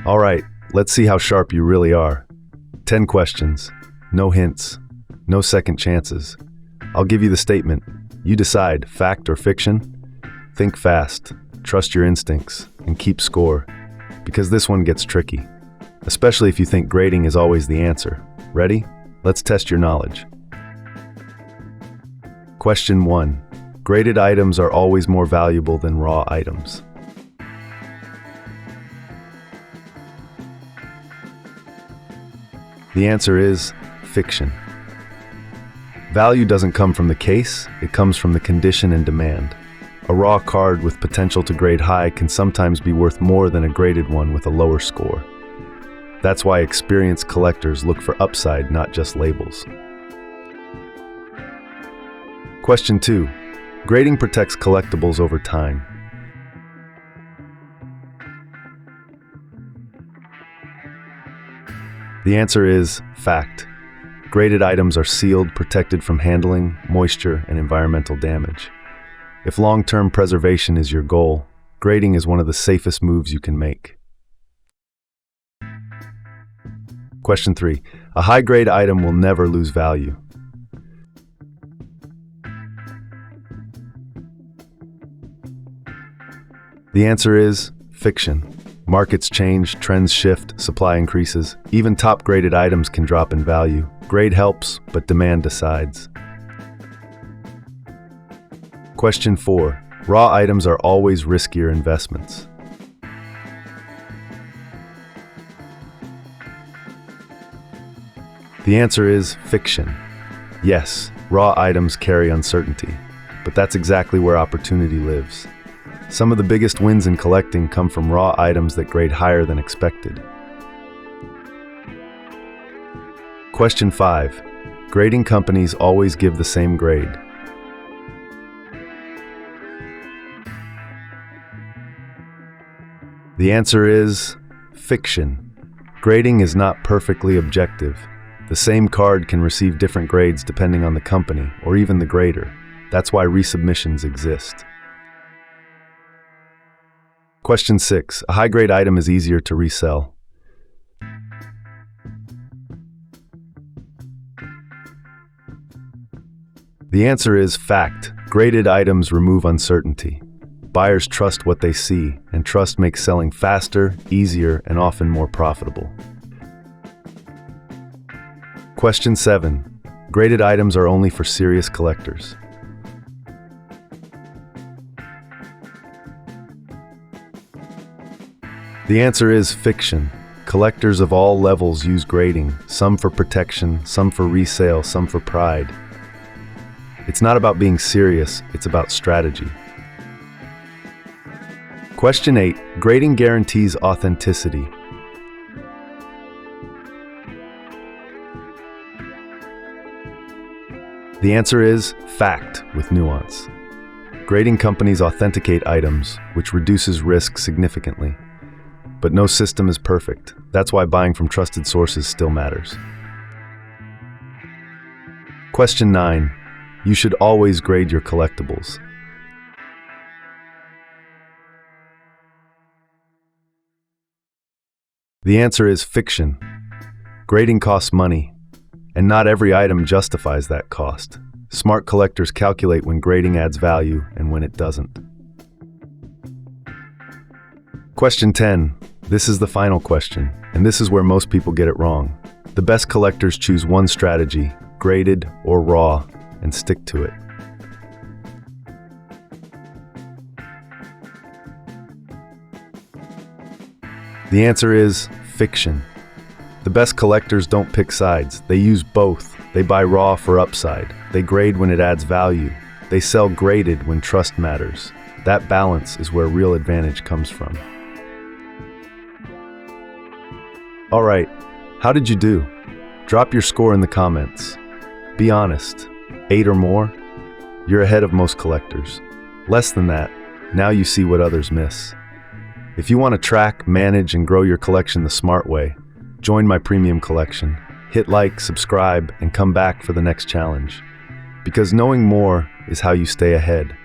All right, let's see how sharp you really are. 10 questions, no hints, no second chances. I'll give you the statement. You decide, fact or fiction. Think fast, trust your instincts, and keep score. Because this one gets tricky, especially if you think grading is always the answer. Ready? Let's test your knowledge. Question 1. Graded items are always more valuable than raw items. The answer is fiction. Value doesn't come from the case, it comes from the condition and demand. A raw card with potential to grade high can sometimes be worth more than a graded one with a lower score. That's why experienced collectors look for upside, not just labels. Question 2. Grading protects collectibles over time. The answer is fact. Graded items are sealed, protected from handling, moisture, and environmental damage. If long-term preservation is your goal, grading is one of the safest moves you can make. Question 3. A high-grade item will never lose value. The answer is fiction. Markets change, trends shift, supply increases. Even top-graded items can drop in value. Grade helps, but demand decides. Question 4. Raw items are always riskier investments. The answer is fiction. Yes, raw items carry uncertainty, but that's exactly where opportunity lives. Some of the biggest wins in collecting come from raw items that grade higher than expected. Question 5. Grading companies always give the same grade. The answer is fiction. Grading is not perfectly objective. The same card can receive different grades depending on the company or even the grader. That's why resubmissions exist. Question 6. A high-grade item is easier to resell. The answer is fact. Graded items remove uncertainty. Buyers trust what they see, and trust makes selling faster, easier, and often more profitable. Question 7. Graded items are only for serious collectors. The answer is fiction. Collectors of all levels use grading, some for protection, some for resale, some for pride. It's not about being serious, it's about strategy. Question 8. Grading guarantees authenticity. The answer is fact with nuance. Grading companies authenticate items, which reduces risk significantly. But no system is perfect. That's why buying from trusted sources still matters. Question 9. You should always grade your collectibles. The answer is fiction. Grading costs money, and not every item justifies that cost. Smart collectors calculate when grading adds value and when it doesn't. Question 10. This is the final question, and this is where most people get it wrong. The best collectors choose one strategy, graded or raw, and stick to it. The answer is fiction. The best collectors don't pick sides. They use both. They buy raw for upside. They grade when it adds value. They sell graded when trust matters. That balance is where real advantage comes from. All right, how did you do? Drop your score in the comments. Be honest, 8 or more? You're ahead of most collectors. Less than that, now you see what others miss. If you want to track, manage, and grow your collection the smart way, join my premium collection. Hit like, subscribe, and come back for the next challenge. Because knowing more is how you stay ahead.